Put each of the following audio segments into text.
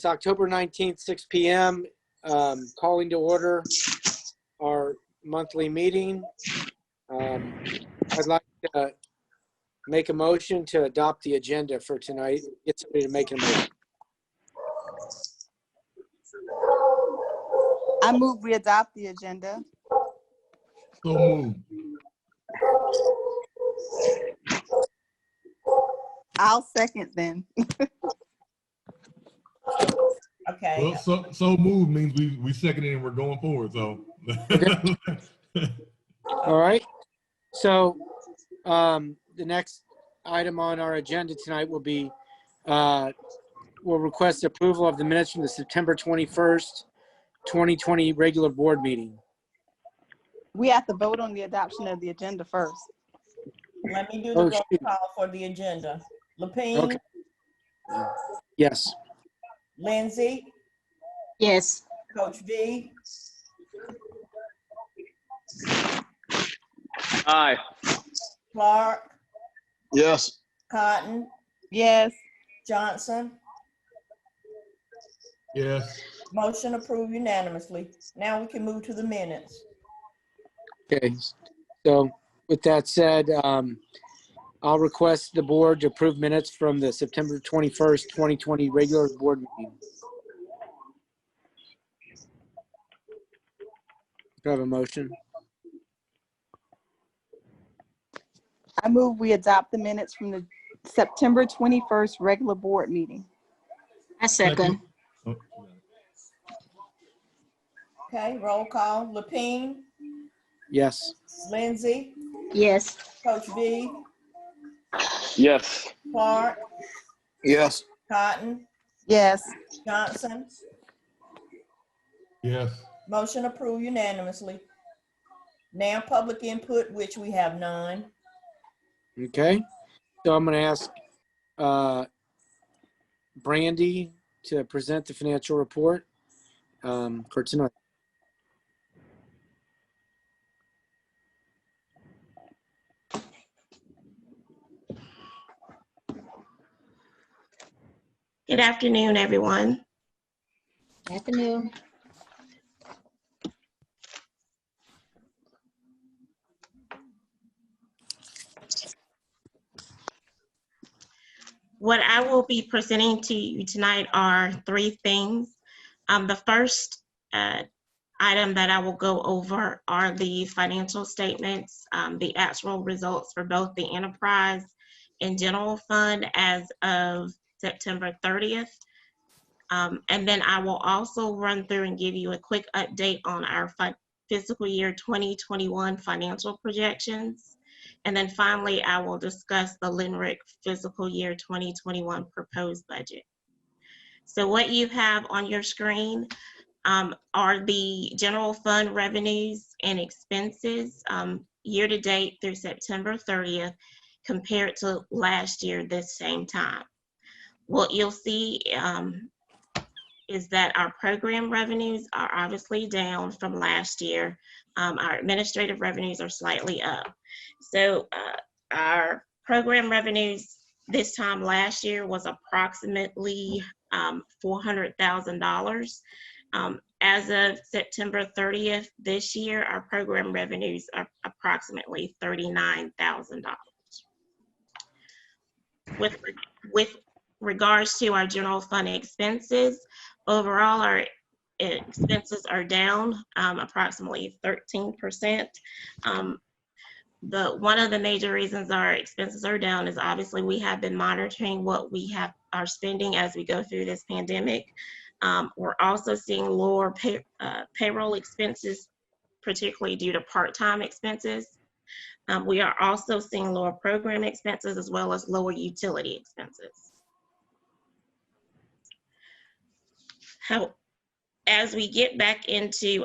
It's October 19th, 6 p.m. Calling to order our monthly meeting. I'd like to make a motion to adopt the agenda for tonight. Get somebody to make a motion. I move we adopt the agenda. So moved. I'll second then. Okay. Well, so moved means we second it and we're going forward. So. Okay. All right. So the next item on our agenda tonight will be we'll request approval of the minutes from the September 21st, 2020 regular board meeting. We have to vote on the adoption of the agenda first. Let me do the roll call for the agenda. Lapine? Okay. Yes. Lindsay? Yes. Coach V? Aye. Clark? Yes. Cotton? Yes. Johnson? Yes. Motion approved unanimously. Now we can move to the minutes. Okay. So with that said, I'll request the board to approve minutes from the September 21st, 2020 regular board meeting. Do I have a motion? I move we adopt the minutes from the September 21st regular board meeting. I second. Oh, Okay, roll call. Lapine? Yes. Lindsay? Yes. Coach V? Yes. Clark? Yes. Cotton? Yes. Johnson? yes. Motion approved unanimously. Now public input, which we have none. Okay. So I'm going to ask Brandy to present the financial report for tonight. Good afternoon, everyone. Afternoon. What I will be presenting to you tonight are three things. The first item that I will go over are the financial statements, the actual results for both the enterprise and general fund as of September 30th. And then I will also run through and give you a quick update on our fiscal year 2021 financial projections. And then finally, I will discuss the LINRIC fiscal year 2021 proposed budget. So what you have on your screen are the general fund revenues and expenses year to date through September 30th compared to last year this same time. What you'll see is that our program revenues are obviously down from last year. Our administrative revenues are slightly up. So our program revenues this time last year was approximately $400,000. As of September 30th this year, our program revenues are approximately $39,000. With regards to our general fund expenses, overall our expenses are down approximately 13%. One of the major reasons our expenses are down is obviously we have been monitoring what we are spending as we go through this pandemic. We're also seeing lower payroll expenses, particularly due to part-time expenses. We are also seeing lower program expenses as well as lower utility expenses. As we get back into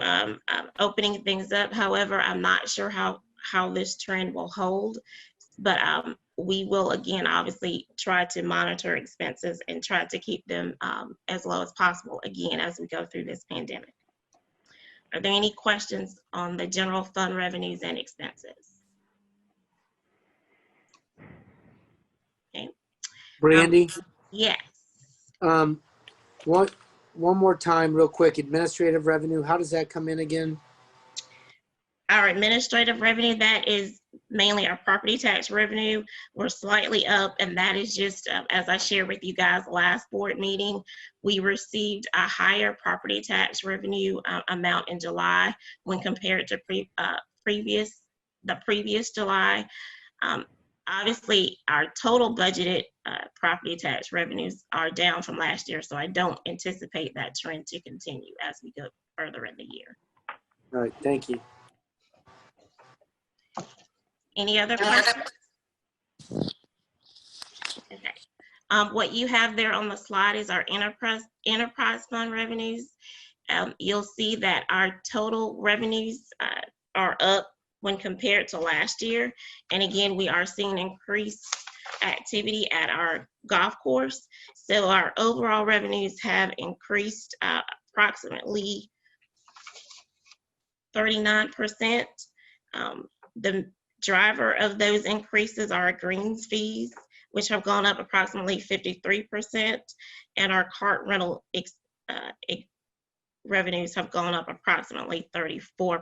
opening things up, however, I'm not sure how this trend will hold, but we will again obviously try to monitor expenses and try to keep them as low as possible again as we go through this pandemic. Are there any questions on the general fund revenues and expenses? Okay. Brandy? Yes. What one more time real quick, administrative revenue, how does that come in again? Our administrative revenue, that is mainly our property tax revenue. We're slightly up, and that is just, as I shared with you guys last board meeting, we received a higher property tax revenue amount in July when compared to the previous July. Obviously, our total budgeted property tax revenues are down from last year, so I don't anticipate that trend to continue as we go further in the year. All right, thank you. Any other questions? Okay. What you have there on the slide is our enterprise fund revenues. You'll see that our total revenues are up when compared to last year. And again, we are seeing increased activity at our golf course. So our overall revenues have increased approximately 39%. The driver of those increases are greens fees, which have gone up approximately 53%, and our cart rental revenues have gone up approximately 34%.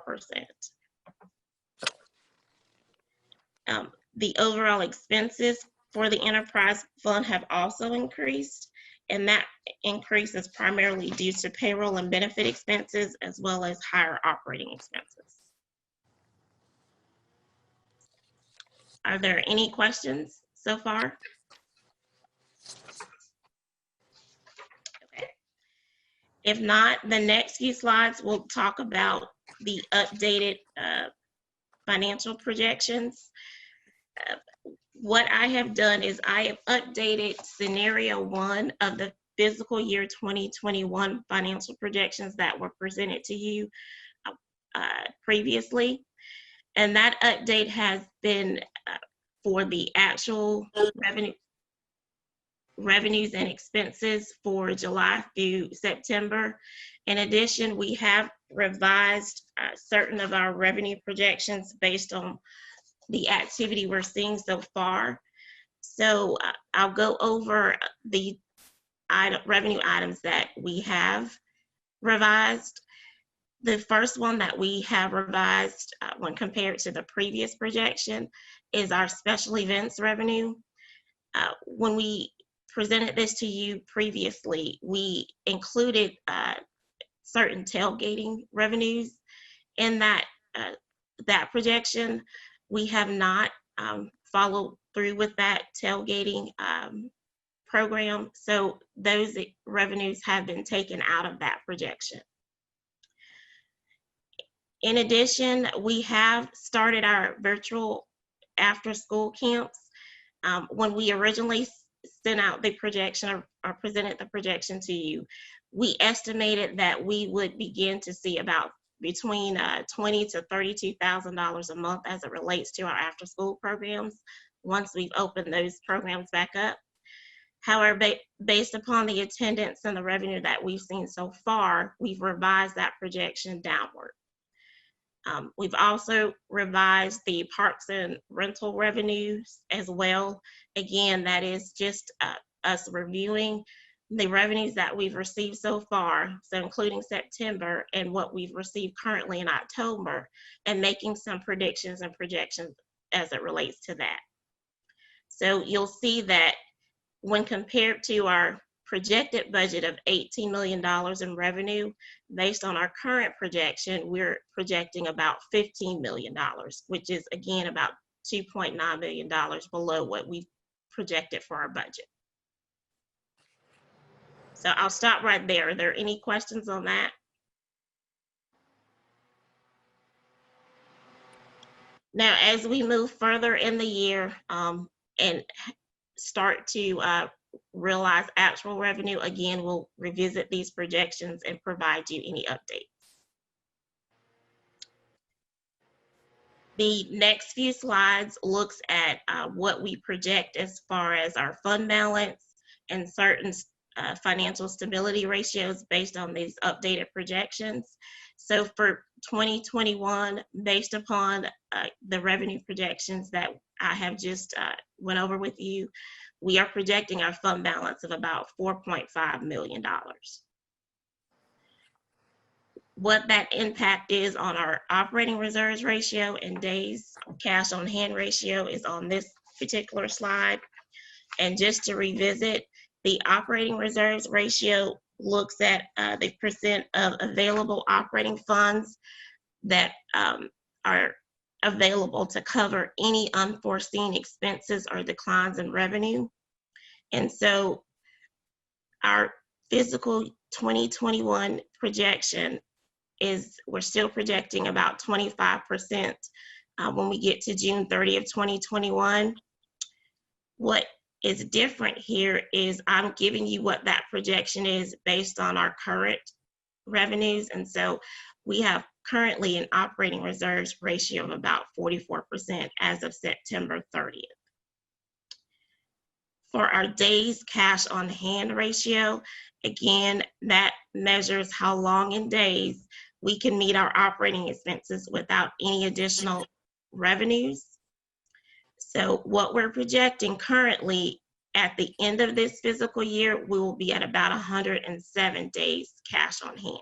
The overall expenses for the enterprise fund have also increased, and that increase is primarily due to payroll and benefit expenses as well as higher operating expenses. Are there any questions so far? Okay. If not, the next few slides will talk about the updated financial projections. What I have done is I have updated scenario 1 of the fiscal year 2021 financial projections that were presented to you previously. And that update has been for the actual revenues and expenses for July through September. In addition, we have revised certain of our revenue projections based on the activity we're seeing so far. So I'll go over the revenue items that we have revised. The first one that we have revised when compared to the previous projection is our special events revenue. When we presented this to you previously, we included certain tailgating revenues in that projection. We have not followed through with that tailgating program, so those revenues have been taken out of that projection. In addition, we have started our virtual after-school camps. When we originally sent out the projection or presented the projection to you, we estimated that we would begin to see about between $20,000 to $32,000 a month as it relates to our after-school programs once we've opened those programs back up. However, based upon the attendance and the revenue that we've seen so far, we've revised that projection downward. We've also revised the parks and rental revenues as well. Again, that is just us reviewing the revenues that we've received so far, so including September and what we've received currently in October, and making some predictions and projections as it relates to that. So you'll see that when compared to our projected budget of $18 million in revenue, based on our current projection, we're projecting about $15 million, which is again about $2.9 million below what we projected for our budget. So I'll stop right there. Are there any questions on that? Now, as we move further in the year and start to realize actual revenue, again, we'll revisit these projections and provide you any updates. The next few slides looks at what we project as far as our fund balance and certain financial stability ratios based on these updated projections. So for 2021, based upon the revenue projections that I have just went over with you, we are projecting our fund balance of about $4.5 million. what that impact is on our operating reserves ratio and days cash on hand ratio is on this particular slide. And just to revisit, the operating reserves ratio looks at the percent of available operating funds that are available to cover any unforeseen expenses or declines in revenue. And so our fiscal 2021 projection is we're still projecting about 25% when we get to June 30th, 2021. What is different here is I'm giving you what that projection is based on our current revenues. And so we have currently an operating reserves ratio of about 44% as of September 30th. For our days cash on hand ratio, again, that measures how long in days we can meet our operating expenses without any additional revenues. So what we're projecting currently at the end of this fiscal year, we will be at about 107 days cash on hand.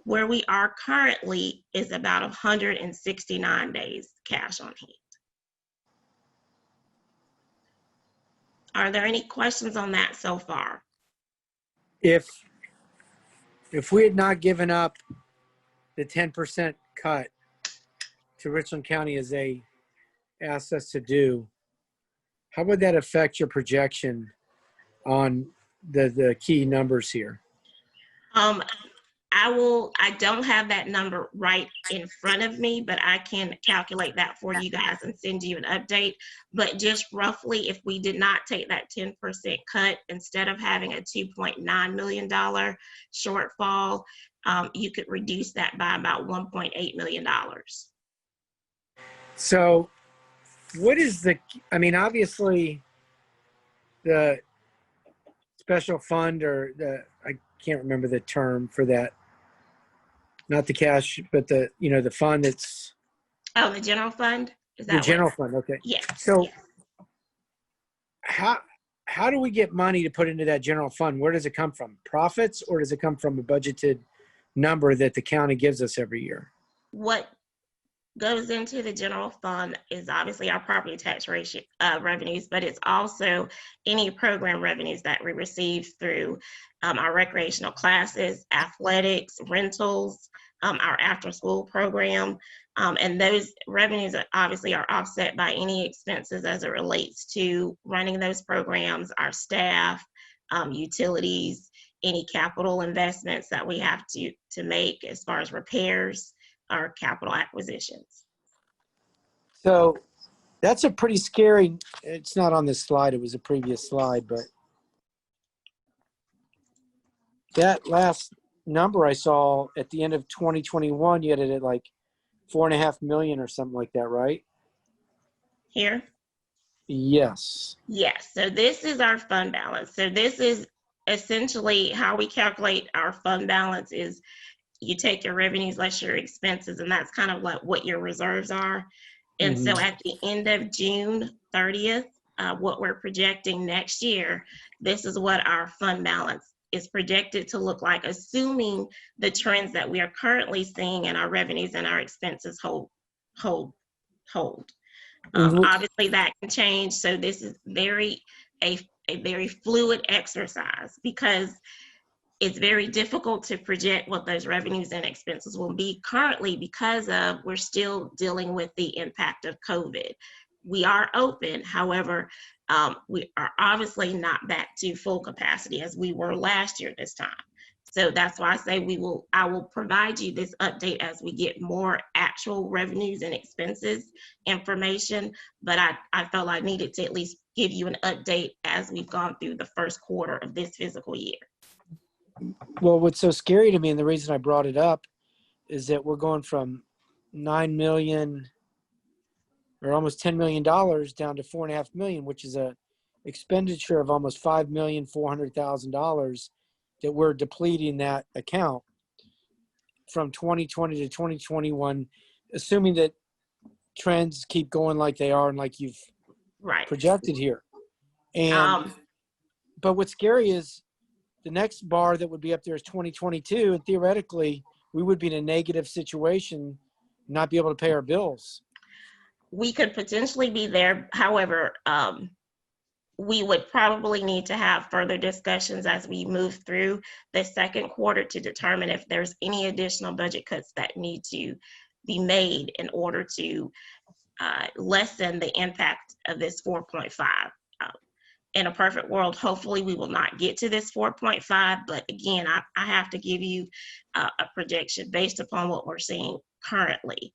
Where we are currently is about 169 days cash on hand. Are there any questions on that so far? If we had not given up the 10% cut to Richland County as they asked us to do, how would that affect your projection on the key numbers here? I don't have that number right in front of me, but I can calculate that for you guys and send you an update. But just roughly, if we did not take that 10% cut, instead of having a $2.9 million shortfall, you could reduce that by about $1.8 million. So what is obviously the special fund, or I can't remember the term for that, not the cash, but the fund that's. Oh, the general fund? Is that the general fund? Okay. Yes. So yes. how do we get money to put into that general fund? Where does it come from? Profits, or does it come from a budgeted number that the county gives us every year? What goes into the general fund is obviously our property tax ratio revenues, but it's also any program revenues that we receive through our recreational classes, athletics, rentals, our after-school program, and those revenues obviously are offset by any expenses as it relates to running those programs, our staff, utilities, any capital investments that we have to make as far as repairs or capital acquisitions. So that's a pretty scary, it's not on this slide, it was a previous slide, but that last number I saw at the end of 2021, you had it at like 4.5 million or something like that, right? Here? Yes. Yes, so this is our fund balance. So this is essentially how we calculate our fund balance is you take your revenues less your expenses, and that's kind of like what your reserves are. And so at the end of June 30th, what we're projecting next year, this is what our fund balance is projected to look like, assuming the trends that we are currently seeing in our revenues and our expenses hold. Obviously that can change. So this is a very fluid exercise because it's very difficult to project what those revenues and expenses will be currently because we're still dealing with the impact of COVID. We are open, however, we are obviously not back to full capacity as we were last year this time. So that's why I say I will provide you this update as we get more actual revenues and expenses information, but I felt I needed to at least give you an update as we've gone through the first quarter of this fiscal year. Well, what's so scary to me, and the reason I brought it up, is that we're going from 9 million or almost $10 million down to 4.5 million, which is a expenditure of almost $5,400,000 that we're depleting that account from 2020 to 2021, assuming that trends keep going like they are and like you've projected here. And but what's scary is the next bar that would be up there is 2022, and theoretically, we would be in a negative situation, not be able to pay our bills. We could potentially be there. However, we would probably need to have further discussions as we move through the second quarter to determine if there's any additional budget cuts that need to be made in order to lessen the impact of this 4.5. In a perfect world, hopefully we will not get to this 4.5, but again, I have to give you a projection based upon what we're seeing currently.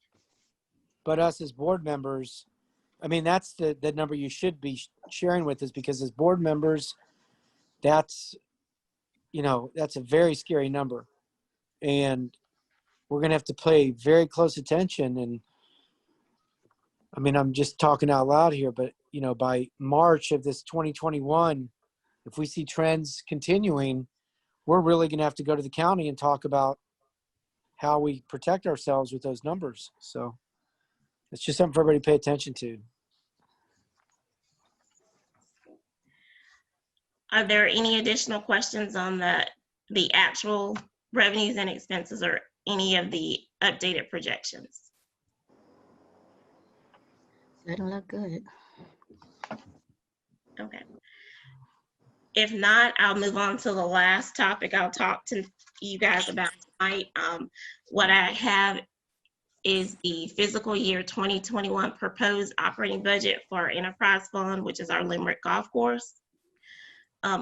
But us as board members, I mean, that's the number you should be sharing with us, because as board members, that's, you know, that's a very scary number. And we're going to have to pay very close attention. And I mean, I'm just talking out loud here, but, you know, by March of this 2021, if we see trends continuing, we're really going to have to go to the county and talk about how we protect ourselves with those numbers. So it's just something for everybody to pay attention to. Are there any additional questions on the actual revenues and expenses or any of the updated projections? Doesn't look good. Okay. If not, I'll move on to the last topic I'll talk to you guys about tonight. What I have is the fiscal year 2021 proposed operating budget for our enterprise fund, which is our Limerick Golf Course.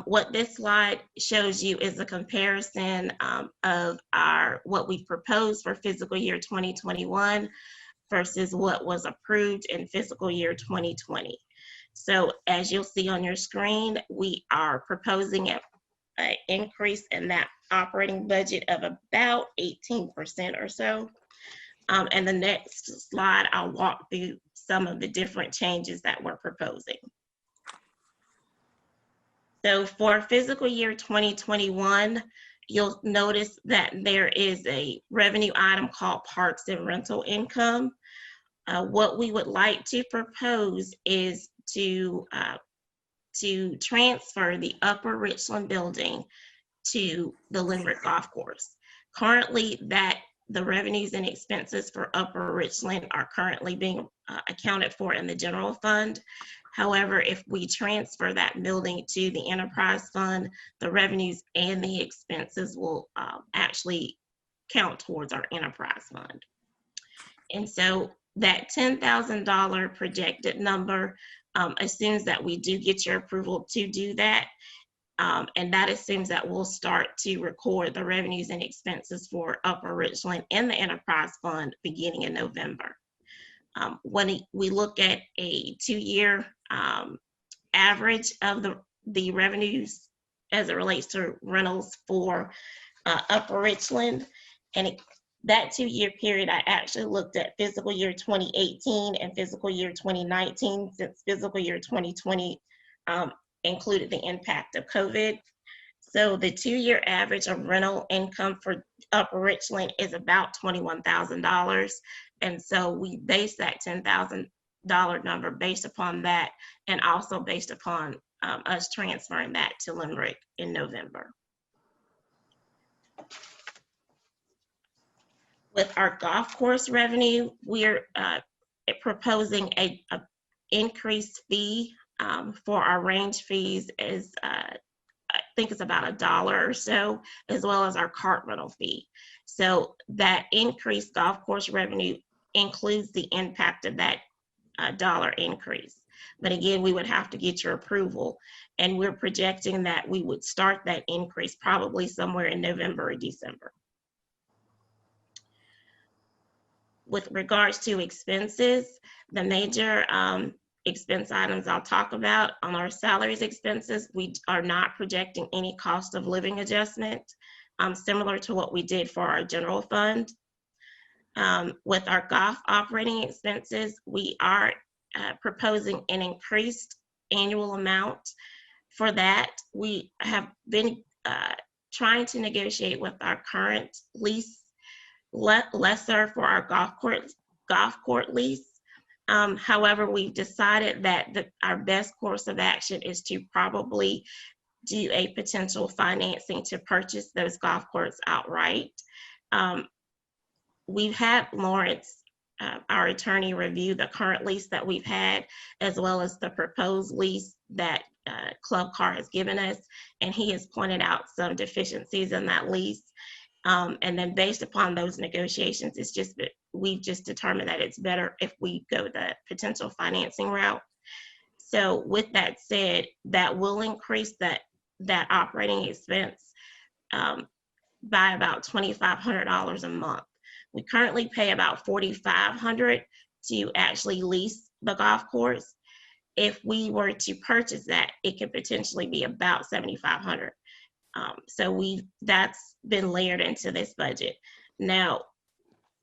What this slide shows you is a comparison of what we proposed for fiscal year 2021 versus what was approved in fiscal year 2020. So as you'll see on your screen, we are proposing an increase in that operating budget of about 18% or so. And the next slide, I'll walk through some of the different changes that we're proposing. So for fiscal year 2021, you'll notice that there is a revenue item called parks and rental income. What we would like to propose is to transfer the Upper Richland building to the Limerick Golf Course. Currently, the revenues and expenses for Upper Richland are currently being accounted for in the general fund. However, if we transfer that building to the enterprise fund, the revenues and the expenses will actually count towards our enterprise fund. And so that $10,000 projected number assumes that we do get your approval to do that. And that assumes that we'll start to record the revenues and expenses for Upper Richland in the enterprise fund beginning in November. When we look at a 2-year average of the revenues as it relates to rentals for Upper Richland, and that 2-year period, I actually looked at fiscal year 2018 and fiscal year 2019, since fiscal year 2020 included the impact of COVID. So the 2-year average of rental income for Upper Richland is about $21,000. And so we base that $10,000 number based upon that, and also based upon us transferring that to Limerick in November. With our golf course revenue, we're proposing a increased fee for our range fees is I think it's about $1 or so, as well as our cart rental fee. So that increased golf course revenue includes the impact of that dollar increase. But again, we would have to get your approval, and we're projecting that we would start that increase probably somewhere in November or December. With regards to expenses, the major expense items I'll talk about on our salaries expenses, we are not projecting any cost of living adjustment, similar to what we did for our general fund. With our golf operating expenses, we are proposing an increased annual amount. For that, we have been trying to negotiate with our current lease lesser for our golf court lease. However, we've decided that our best course of action is to probably do a potential financing to purchase those golf courts outright. We've had Lawrence, our attorney, review the current lease that we've had, as well as the proposed lease that Club Car has given us, and he has pointed out some deficiencies in that lease. And then based upon those negotiations, we've just determined that it's better if we go the potential financing route. So with that said, that will increase that operating expense by about $2,500 a month. We currently pay about $4,500 to actually lease the golf course. If we were to purchase that, it could potentially be about $7,500. So that's been layered into this budget. Now,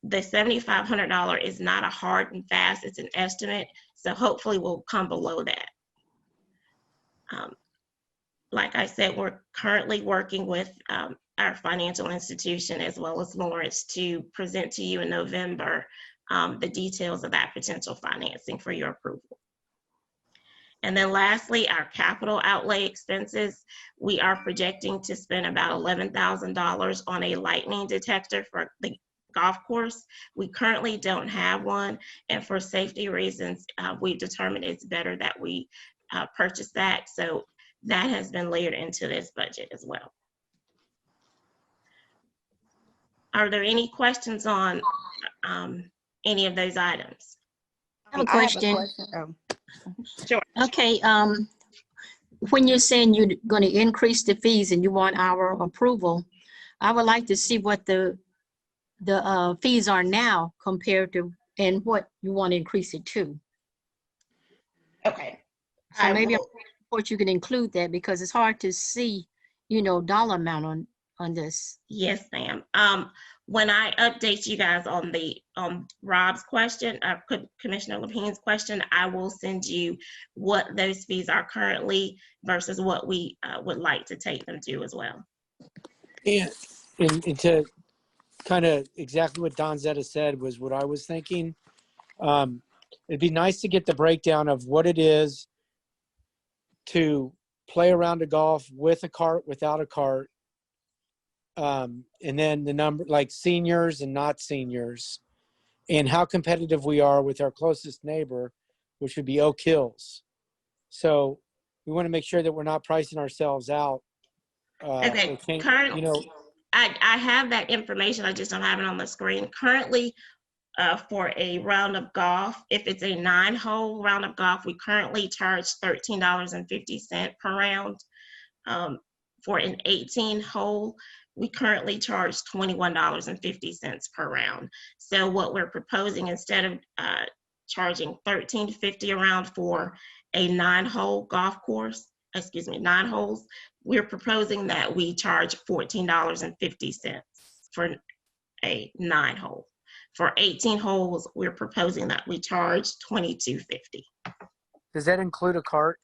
the $7,500 is not a hard and fast, it's an estimate. So hopefully we'll come below that. Like I said, we're currently working with our financial institution as well as Lawrence to present to you in November the details of that potential financing for your approval. And then lastly, our capital outlay expenses. We are projecting to spend about $11,000 on a lightning detector for the golf course. We currently don't have one, and for safety reasons, we determined it's better that we purchase that. So that has been layered into this budget as well. Are there any questions on any of those items? I have a question. Oh. Sure. Okay, when you're saying you're going to increase the fees and you want our approval, I would like to see what the fees are now compared to and what you want to increase it to. Okay. So maybe a report you can include that, because it's hard to see, dollar amount on this. Yes, ma'am. When I update you guys on Rob's question, Commissioner Lepine's question, I will send you what those fees are currently versus what we would like to take them to as well. And to kind of exactly what Don Zetta said was what I was thinking. It'd be nice to get the breakdown of what it is to play a round of golf with a cart, without a cart. And then the number, like seniors and not seniors, and how competitive we are with our closest neighbor, which would be Oak Hills. So we want to make sure that we're not pricing ourselves out. Okay, I have that information. I just don't have it on the screen. Currently, for a round of golf, if it's a 9-hole round of golf, we currently charge $13.50 per round. For an 18-hole, we currently charge $21.50 per round. So what we're proposing, instead of charging $13.50 a round for a 9-hole golf course, 9 holes, we're proposing that we charge $14.50 for a 9-hole. For 18 holes, we're proposing that we charge $22.50. Does that include a cart?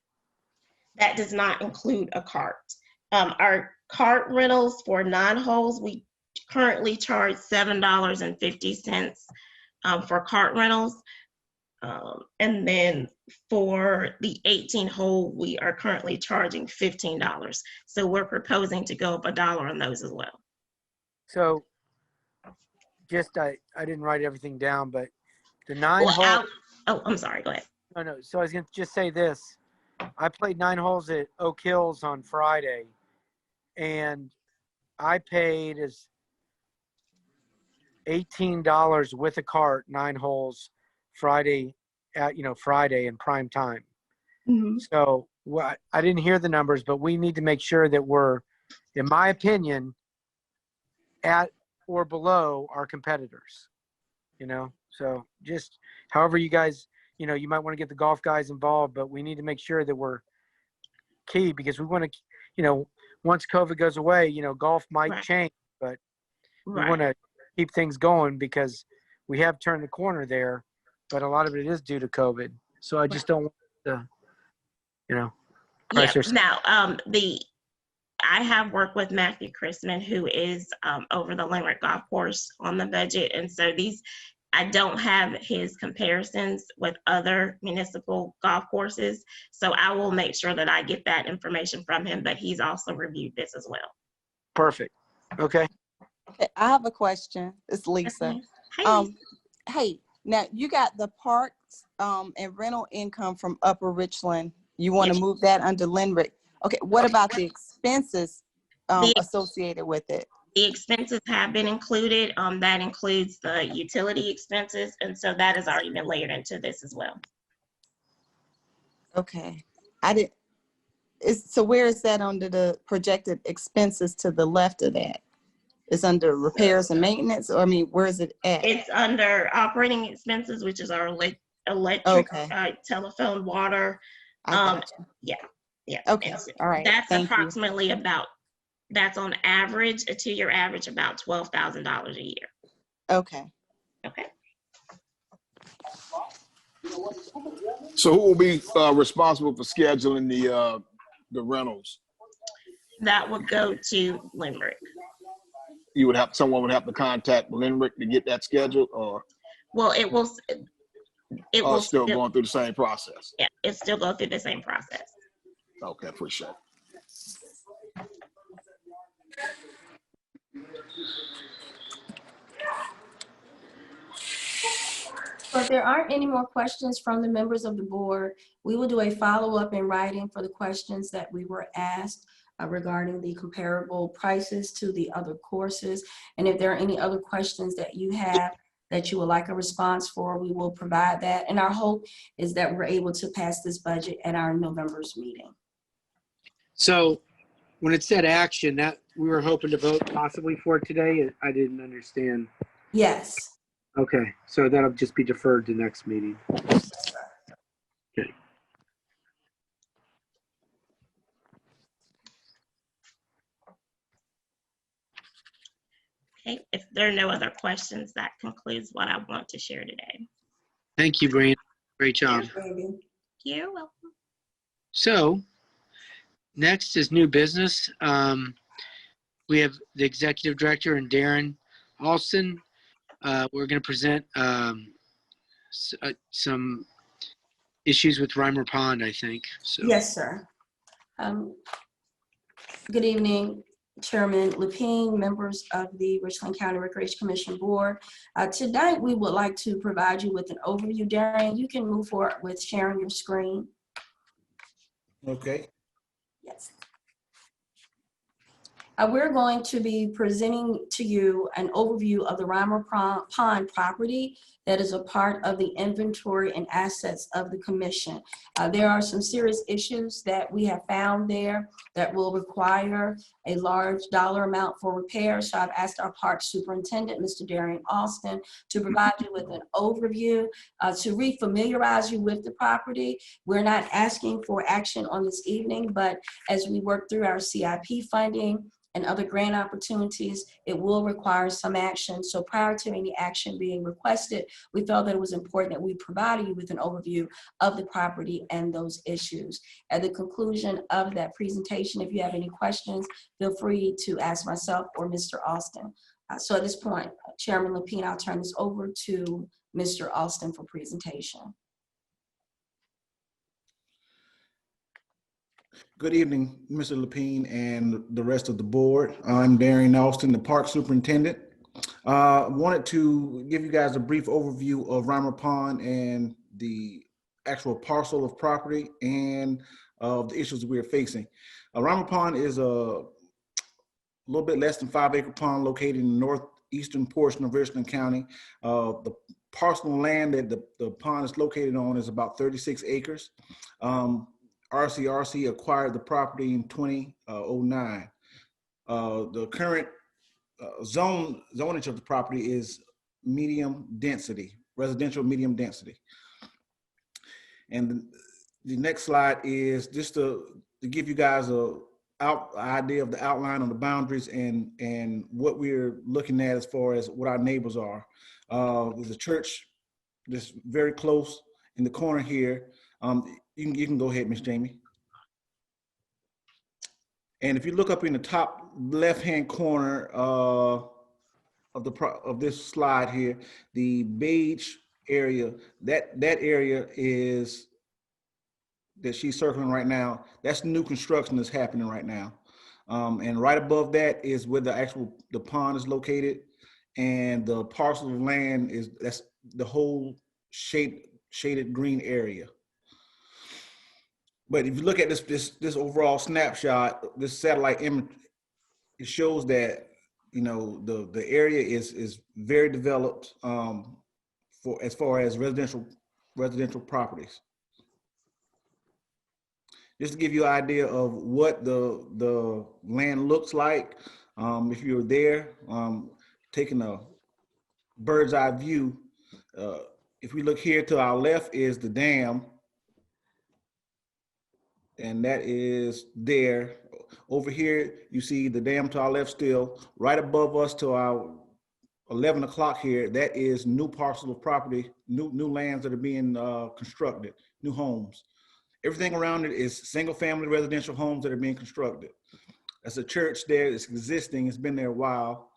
That does not include a cart. Our cart rentals for 9 holes, we currently charge $7.50 for cart rentals. And then for the 18-hole, we are currently charging $15. So we're proposing to go up $1 on those as well. So just, I didn't write everything down, but the 9-hole. Oh, I'm sorry, go ahead. No. So I was going to just say this. I played 9 holes at Oak Hills on Friday, and I paid as $18 with a cart, 9 holes Friday at, Friday in prime time. Mm-hmm. So I didn't hear the numbers, but we need to make sure that we're, in my opinion, at or below our competitors, so just however you guys, you might want to get the golf guys involved, but we need to make sure that we're key, because we want to, once COVID goes away, golf might change, but we want to keep things going because we have turned the corner there, but a lot of it is due to COVID. So I just don't want to, pressure. Now, I have worked with Matthew Chrisman, who is over the Limerick Golf Course on the budget. And so these I don't have his comparisons with other municipal golf courses, so I will make sure that I get that information from him, but he's also reviewed this as well. Perfect. Okay. Okay, I have a question. It's Lisa. Okay. Hey, Hey, now you got the parks and rental income from Upper Richland. You want to Yes. move that under Linrick. Okay, what about the expenses The- associated with it? The expenses have been included. That includes the utility expenses, and so that has already been layered into this as well. Okay, so where is that under the projected expenses to the left of that? It's under repairs and maintenance, or I mean, where is it at? It's under operating expenses, which is our electric, Okay. telephone, water. I got you. Yeah. Okay, And so all right, that's thank you. approximately that's on average, a 2-year average, about $12,000 a year. Okay. Okay. So who will be responsible for scheduling the rentals? That would go to Limerick. Someone would have to contact Linrick to get that scheduled, or Well, it will still going through the same process? Yeah, it still go through the same process. Okay, appreciate it. So if there aren't any more questions from the members of the board, we will do a follow-up in writing for the questions that we were asked regarding the comparable prices to the other courses. And if there are any other questions that you have that you would like a response for, we will provide that. And our hope is that we're able to pass this budget at our November's meeting. So when it said action, that we were hoping to vote possibly for today, I didn't understand. Yes. Okay, so that'll just be deferred to next meeting. Okay. Okay, if there are no other questions, that concludes what I want to share today. Thank you, Brandon. Great job. You're welcome. So next is new business. We have the executive director and Darren Alston. We're going to present some issues with Reimer Pond, I think. So. Yes, sir. Good evening, Chairman Lepine, members of the Richland County Recreation Commission Board. Tonight, we would like to provide you with an overview. Darren, you can move forward with sharing your screen. Okay. Yes. We're going to be presenting to you an overview of the Reimer Pond property that is a part of the inventory and assets of the commission. There are some serious issues that we have found there that will require a large dollar amount for repair. So I've asked our park superintendent, Mr. Darian Austin, to provide you with an overview to re-familiarize you with the property. We're not asking for action on this evening, but as we work through our CIP funding and other grant opportunities, it will require some action. So prior to any action being requested, we felt that it was important that we provided you with an overview of the property and those issues. At the conclusion of that presentation, if you have any questions, feel free to ask myself or Mr. Austin. So at this point, Chairman Lepine, I'll turn this over to Mr. Austin for presentation. Good evening, Mr. Lepine and the rest of the board. I'm Darian Austin, the park superintendent. Wanted to give you guys a brief overview of Reimer Pond and the actual parcel of property and of the issues we're facing. Reimer Pond is a little bit less than 5-acre pond located in the northeastern portion of Richland County. The parcel of land that the pond is located on is about 36 acres. RCRC acquired the property in 2009. The current zonage of the property is medium density, residential medium density. And the next slide is just to give you guys an idea of the outline on the boundaries and what we're looking at as far as what our neighbors are. There's a church just very close in the corner here. You can go ahead, Miss Jamie. And if you look up in the top left-hand corner, of this slide here, the beige area, that area is that she's circling right now. That's new construction that's happening right now. And right above that is where the pond is located, and the parcel of land that's the whole shaded green area. But if you look at this overall snapshot, this satellite image, it shows that, you know, the area is very developed for as far as residential properties. Just to give you an idea of what the land looks like, if you're there, taking a bird's eye view, if we look here to our left is the dam, and that is there. Over here, you see the dam to our left still. Right above us to our 11 o'clock here, that is new parcel of property, new lands that are being constructed, new homes. Everything around it is single family residential homes that are being constructed. There's a church there that's existing, it's been there a while.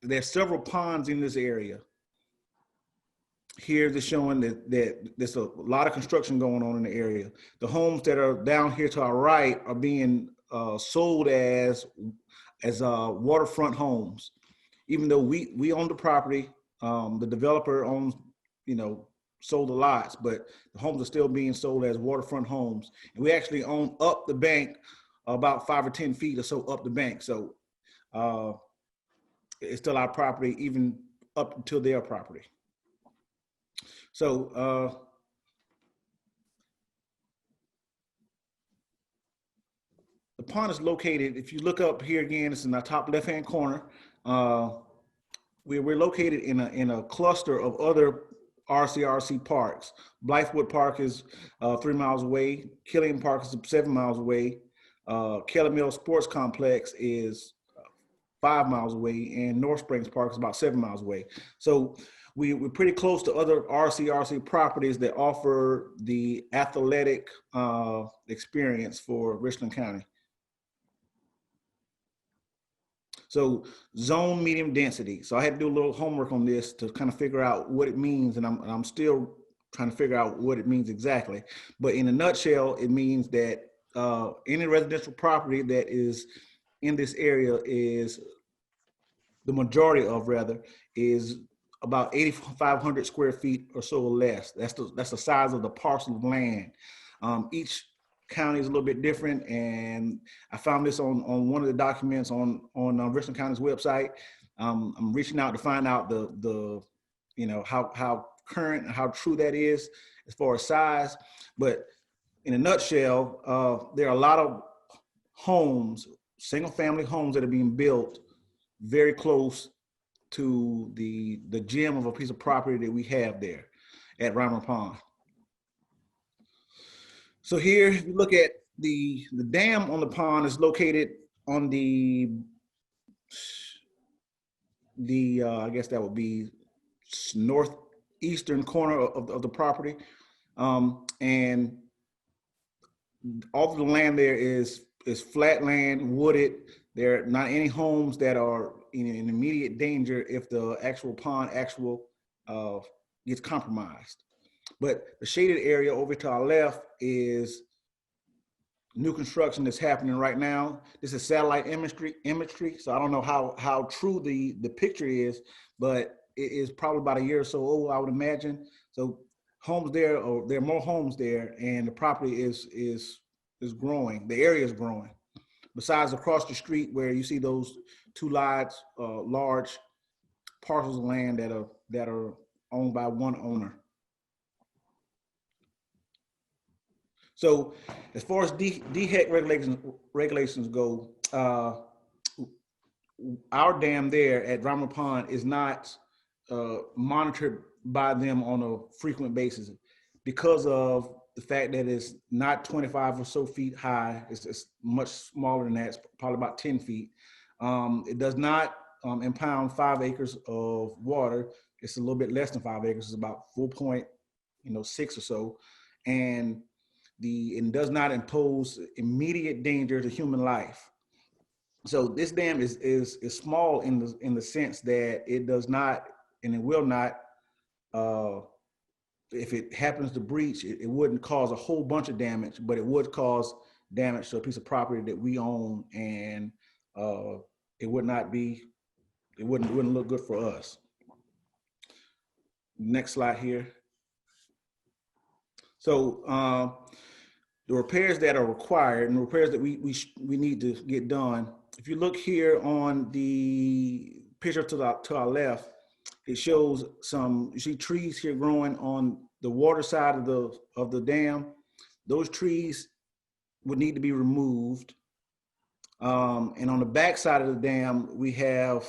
There's several ponds in this area. Here they're showing that there's a lot of construction going on in the area. The homes that are down here to our right are being sold as waterfront homes. Even though we own the property, the developer owns, you know, sold the lots, but the homes are still being sold as waterfront homes. And we actually own up the bank about 5 or 10 feet or so up the bank. So it's still our property, even up until their property. So the pond is located, if you look up here again, it's in the top left-hand corner. We're located in a cluster of other RCRC parks. Blythewood Park is 3 miles away. Killian Park is 7 miles away. Kelly Mill Sports Complex is 5 miles away, and North Springs Park is about 7 miles away. So we're pretty close to other RCRC properties that offer the athletic experience for Richland County. So zone medium density. So I had to do a little homework on this to kind of figure out what it means, and I'm still trying to figure out what it means exactly. But in a nutshell, it means that any residential property that is in this area is, the majority of rather, is about 8,500 square feet or so or less. That's the size of the parcel of land. Each county is a little bit different, and I found this on one of the documents on Richland County's website. I'm reaching out to find out the you know, how current and how true that is as far as size. But in a nutshell, there are a lot of homes, single family homes that are being built very close to the gem of a piece of property that we have there at Reimer Pond. So here, if you look at the dam on the pond is located on the I guess that would be northeastern corner of the property. And all of the land there is flat land, wooded. There are not any homes that are in immediate danger if the actual pond gets compromised. But the shaded area over to our left is new construction that's happening right now. This is satellite imagery, so I don't know how true the picture is, but it is probably about a year or so old, I would imagine. So homes there, or there are more homes there, and the property is growing. The area is growing. Besides across the street where you see those two large parcels of land that are owned by one owner. So as far as DHEC regulations go, our dam there at Reimer Pond is not monitored by them on a frequent basis because of the fact that it's not 25 or so feet high. It's much smaller than that. It's probably about 10 feet. It does not impound 5 acres of water. It's a little bit less than 5 acres. It's about 4.6 or so. And it does not impose immediate danger to human life. So this dam is small in the sense that it does not, and it will not, if it happens to breach, it wouldn't cause a whole bunch of damage, but it would cause damage to a piece of property that we own, and it would not be, it wouldn't look good for us. Next slide here. So the repairs that are required and the repairs that we need to get done. If you look here on the picture to our left, it shows some, you see trees here growing on the water side of the dam. Those trees would need to be removed. And on the back side of the dam, we have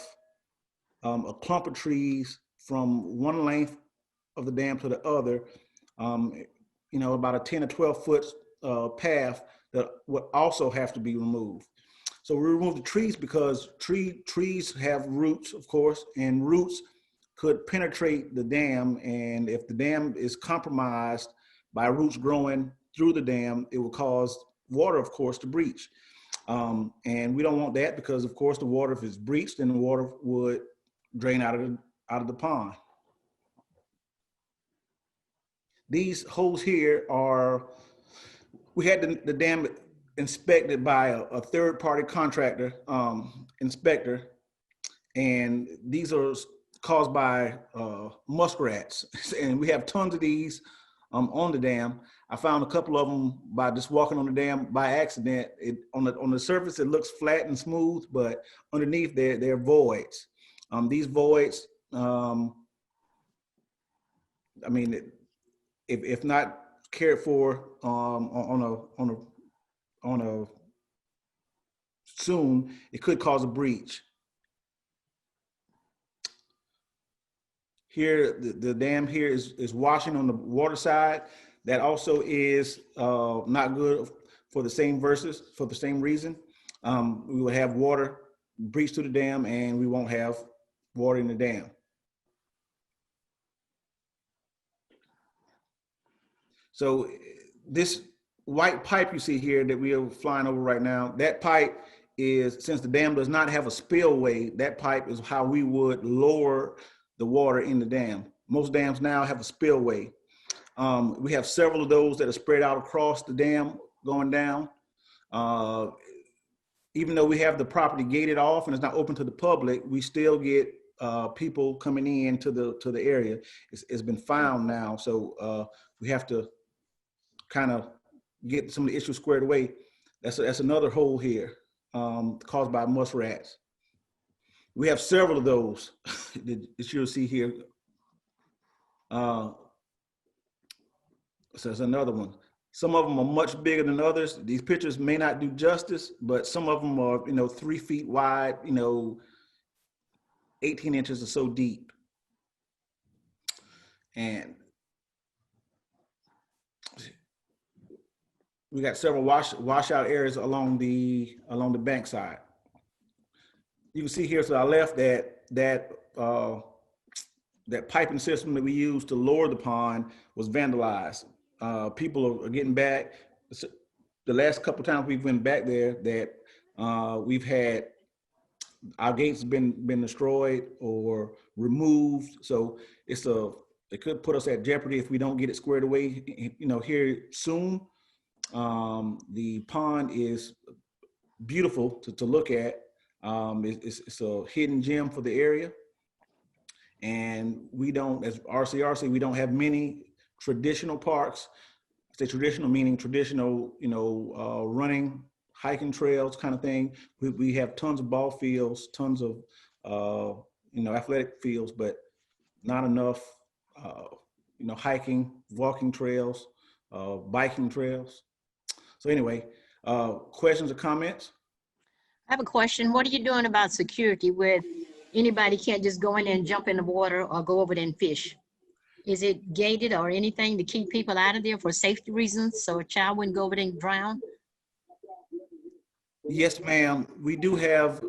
a clump of trees from one length of the dam to the other, you know, about a 10 or 12 foot path that would also have to be removed. So we remove the trees because trees have roots, of course, and roots could penetrate the dam. And if the dam is compromised by roots growing through the dam, it will cause water, of course, to breach. And we don't want that because, of course, the water, if it's breached, then the water would drain out of the pond. These holes here are, we had the dam inspected by a third-party contractor, inspector, and these are caused by muskrats. And we have tons of these on the dam. I found a couple of them by just walking on the dam by accident. On the surface, it looks flat and smooth, but underneath they're voids. These voids, I mean, if not cared for on a soon, it could cause a breach. Here, the dam here is washing on the water side. That also is not good for the same reason. We would have water breach to the dam, and we won't have water in the dam. So this white pipe you see here that we are flying over right now, that pipe is, since the dam does not have a spillway, that pipe is how we would lower the water in the dam. Most dams now have a spillway. We have several of those that are spread out across the dam going down. Even though we have the property gated off and it's not open to the public, we still get people coming in to the area. It's been found now, so we have to kind of get some of the issues squared away. That's another hole here caused by muskrats. We have several of those that you'll see here. So there's another one. Some of them are much bigger than others. These pictures may not do justice, but some of them are, 3 feet wide, 18 inches or so deep. And we got several washout areas along the bank side. You can see here to our left that piping system that we used to lower the pond was vandalized. People are getting back. The last couple times we've been back there, that we've had our gates been destroyed or removed. So it could put us at jeopardy if we don't get it squared away, here soon. The pond is beautiful to look at. It's a hidden gem for the area. And we don't, as RCRC, we don't have many traditional parks. I say traditional, meaning traditional, running, hiking trails kind of thing. We have tons of ball fields, tons of, athletic fields, but not enough, hiking, walking trails, biking trails. So anyway, questions or comments? I have a question. What are you doing about security where anybody can't just go in there and jump in the water or go over there and fish? Is it gated or anything to keep people out of there for safety reasons so a child wouldn't go over there and drown? Yes, ma'am. We have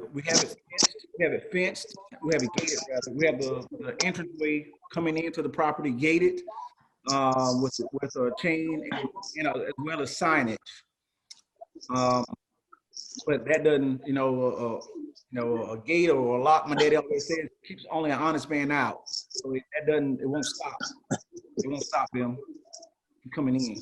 it fenced. We have it gated, rather. We have the entranceway coming into the property gated with a chain and as well as signage. but that doesn't, a gate or a lock, my daddy always says, keeps only an honest man out. So it won't stop. It won't stop them from coming in.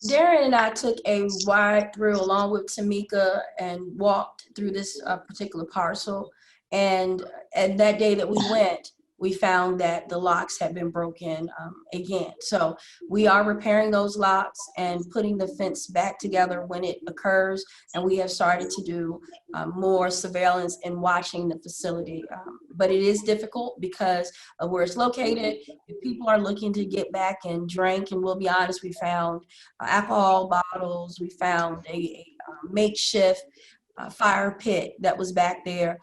Darren and I took a ride through along with Tamika and walked through this particular parcel. And that day that we went, we found that the locks had been broken again. So we are repairing those locks and putting the fence back together when it occurs. And we have started to do more surveillance and watching the facility. But it is difficult because of where it's located. If people are looking to get back and drink, and we'll be honest, we found alcohol bottles, we found a makeshift fire pit that was back there.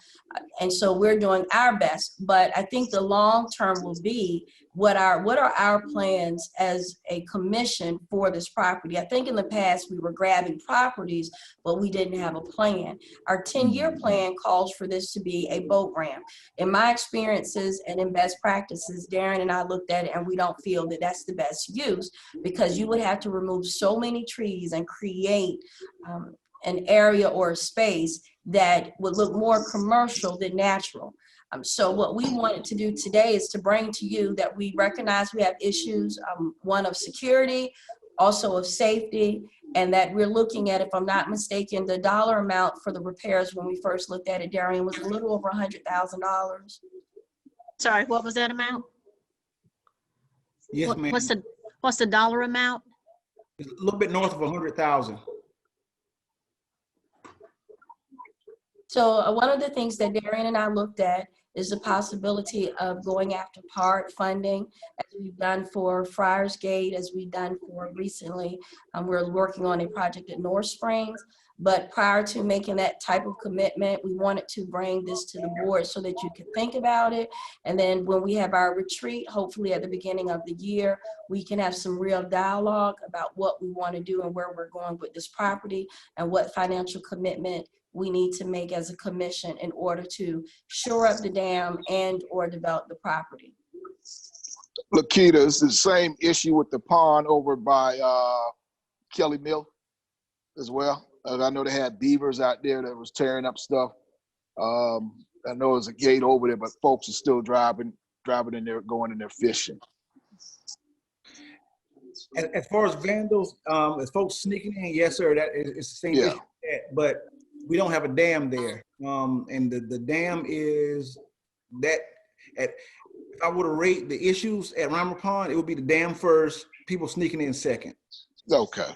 And so we're doing our best, but I think the long term will be what are our plans as a commission for this property. I think in the past we were grabbing properties, but we didn't have a plan. Our 10-year plan calls for this to be a boat ramp. In my experiences and in best practices, Darren and I looked at it and we don't feel that that's the best use, because you would have to remove so many trees and create an area or a space that would look more commercial than natural. So what we wanted to do today is to bring to you that we recognize we have issues, one of security, also of safety, and that we're looking at, if I'm not mistaken, the dollar amount for the repairs when we first looked at it, Darian, was a little over $100,000. Sorry, what was that amount? Yes, ma'am. What's the dollar amount? It's a little bit north of 100,000. So one of the things that Darian and I looked at is the possibility of going after part funding, as we've done for Friars Gate, as we've done for recently. We're working on a project at North Springs, but prior to making that type of commitment, we wanted to bring this to the board so that you could think about it. And then when we have our retreat, hopefully at the beginning of the year, we can have some real dialogue about what we want to do and where we're going with this property and what financial commitment we need to make as a commission in order to shore up the dam and or develop the property. Lakita, it's the same issue with the pond over by Kelly Mill as well. I know they had beavers out there that was tearing up stuff. I know there's a gate over there, but folks are still driving in there, going in there fishing. As far as vandals, as folks sneaking in, yes, sir, that is the same issue. But we don't have a dam there. And the dam is that, if I were to rate the issues at Reimer Pond, it would be the dam first, people sneaking in second. Okay.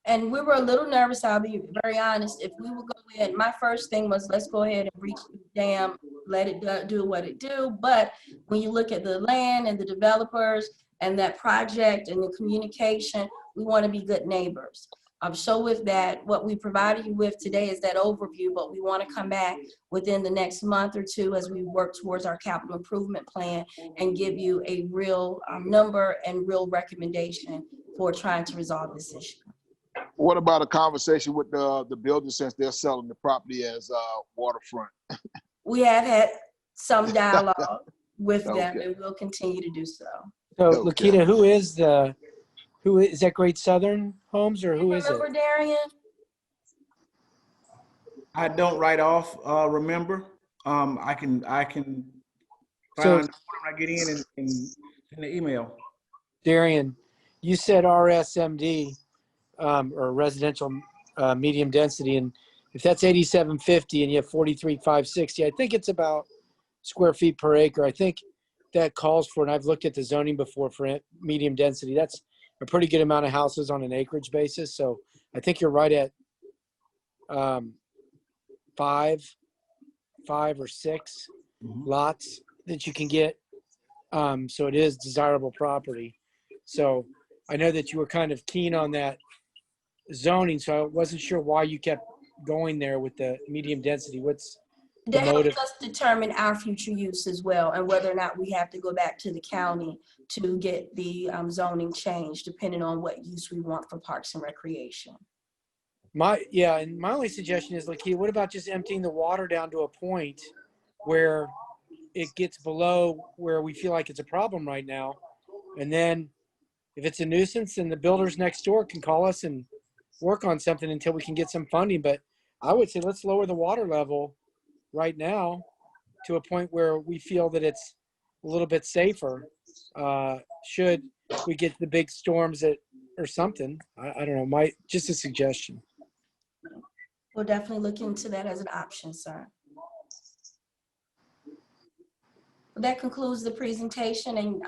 And we were a little nervous, I'll be very honest. If we would go in, my first thing was, let's go ahead and reach the dam, let it do what it do. But when you look at the land and the developers and that project and the communication, we want to be good neighbors. So with that, what we provided you with today is that overview, but we want to come back within the next month or two as we work towards our capital improvement plan and give you a real number and real recommendation for trying to resolve this issue. What about a conversation with the builder, since they're selling the property as waterfront? We have had some dialogue with them and we'll continue to do so. So Lakita, who is that Great Southern Homes, or who is it? Remember, Darian? I don't write off, remember. I can So- find when I get in and the email. Darian, you said RSMD, or residential medium density, and if that's 8750 and you have 43,560, I think it's about square feet per acre. I think that calls for, and I've looked at the zoning before for medium density, that's a pretty good amount of houses on an acreage basis. So I think you're right at five or six lots that you can get. So it is desirable property. So I know that you were kind of keen on that zoning, so I wasn't sure why you kept going there with the medium density. What's the That motive? helps us determine our future use as well, and whether or not we have to go back to the county to get the zoning changed, depending on what use we want for parks and recreation. And my only suggestion is, Lakita, what about just emptying the water down to a point where it gets below where we feel like it's a problem right now, and then if it's a nuisance, then the builders next door can call us and work on something until we can get some funding. But I would say let's lower the water level right now to a point where we feel that it's a little bit safer. Should we get the big storms that or something? I don't know. Just a suggestion. We'll definitely look into that as an option, sir. Well, that concludes the presentation, and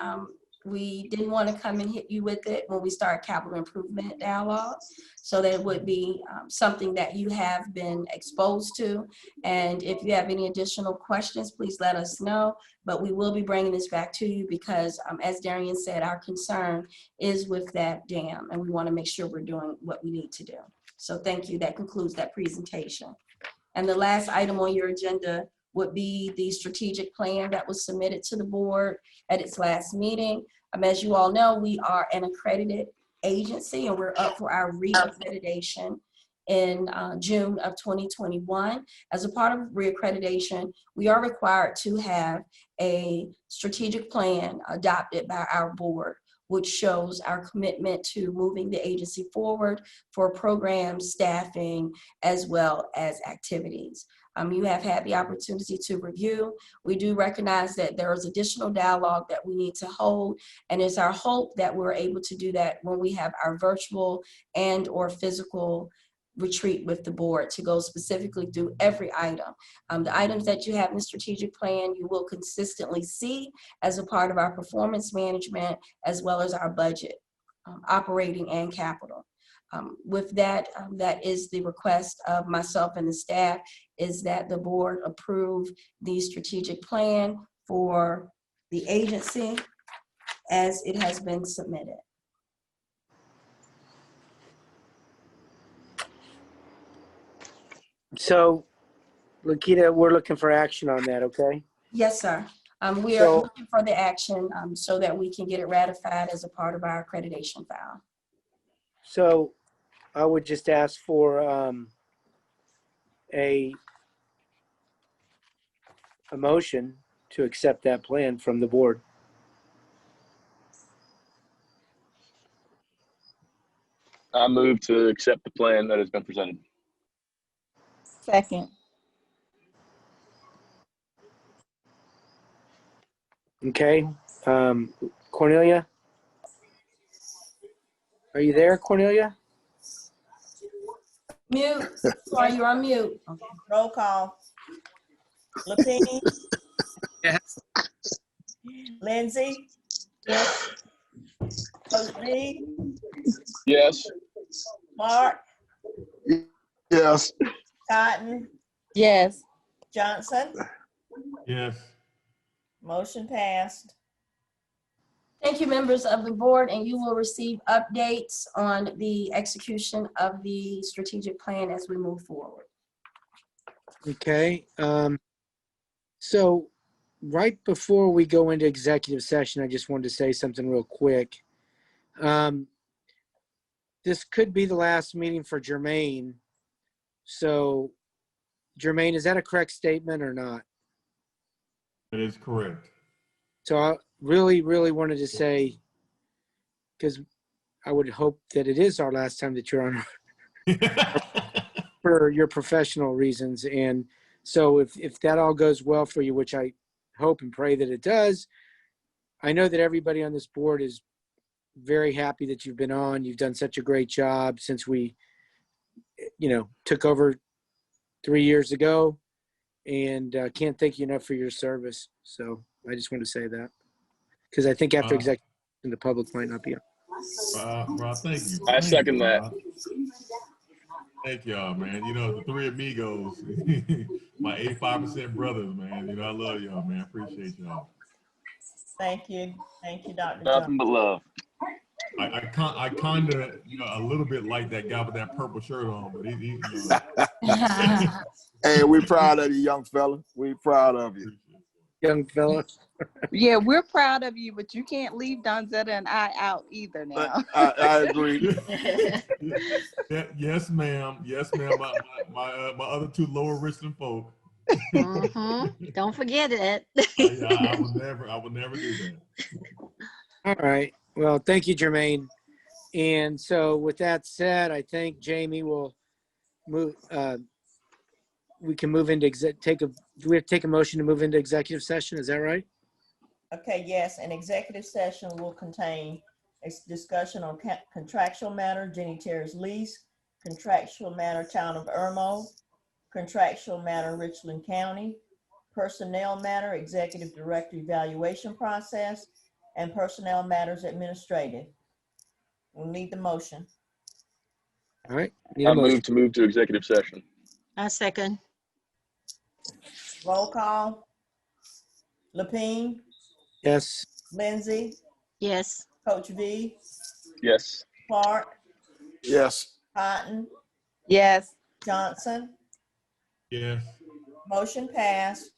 we didn't want to come and hit you with it when we start capital improvement dialogue. So that it would be something that you have been exposed to. And if you have any additional questions, please let us know. But we will be bringing this back to you because, as Darian said, our concern is with that dam, and we want to make sure we're doing what we need to do. So thank you. That concludes that presentation. And the last item on your agenda would be the strategic plan that was submitted to the board at its last meeting. As you all know, we are an accredited agency and we're up for our reaccreditation in June of 2021. As a part of reaccreditation, we are required to have a strategic plan adopted by our board, which shows our commitment to moving the agency forward for programs, staffing, as well as activities. You have had the opportunity to review. We do recognize that there is additional dialogue that we need to hold, and it's our hope that we're able to do that when we have our virtual and/or physical retreat with the board to go specifically through every item. The items that you have in the strategic plan, you will consistently see as a part of our performance management, as well as our budget, operating and capital. With that, that is the request of myself and the staff, is that the board approve the strategic plan for the agency as it has been submitted. So, Lakita, we're looking for action on that, okay? Yes, sir. We are looking for the action so that we can get it ratified as a part of our accreditation file. So I would just ask for a motion to accept that plan from the board. I move to accept the plan that has been presented. Second. Okay. Cornelia? Are you there, Cornelia? Mute. Sorry, you're on mute. Okay. Roll call. Lapine? Yes. Lindsay? Yes. Coach B? Yes. Mark? Yes. Cotton? Yes. Johnson? Yes. Motion passed. Thank you, members of the board, and you will receive updates on the execution of the strategic plan as we move forward. Okay. So right before we go into executive session, I just wanted to say something real quick. This could be the last meeting for Jermaine. So Jermaine, is that a correct statement or not? That is correct. So I really, really wanted to say, because I would hope that it is our last time that you're on for your professional reasons. And so if that all goes well for you, which I hope and pray that it does, I know that everybody on this board is very happy that you've been on. You've done such a great job since we, took over 3 years ago, and can't thank you enough for your service. So I just want to say that, because I think after executive, the public might not be on. Bro, thank you. I second that. Thank y'all, man. The three amigos, my 85% brothers, man. I love y'all, man. Appreciate y'all. Thank you. Thank you, Dr. Nothing but love. I kind of, a little bit like that guy with that purple shirt on, but he Hey, we're proud of you, young fella. We're proud of you. Young fella. Yeah, we're proud of you, but you can't leave Donzetta and I out either now. I agree. Yes, ma'am. Yes, ma'am. My other two Lower Richland folk. Don't forget it. I would never do that. All right. Well, thank you, Jermaine. And so with that said, I think Jamie will move, we can move into do we have to take a motion to move into executive session? Is that right? Okay, yes, an executive session will contain a discussion on contractual matter, Jenny Terry's lease, contractual matter, Town of Irmo, contractual matter, Richland County, personnel matter, executive director evaluation process, and personnel matters administrative. We'll need the motion. All right. Need a I motion. move to move to executive session. I second. Roll call. Lapine, Yes. Lindsay, Yes. Coach V, Yes. Clark, Yes. Cotton, Yes. Johnson. Yes. Motion passed.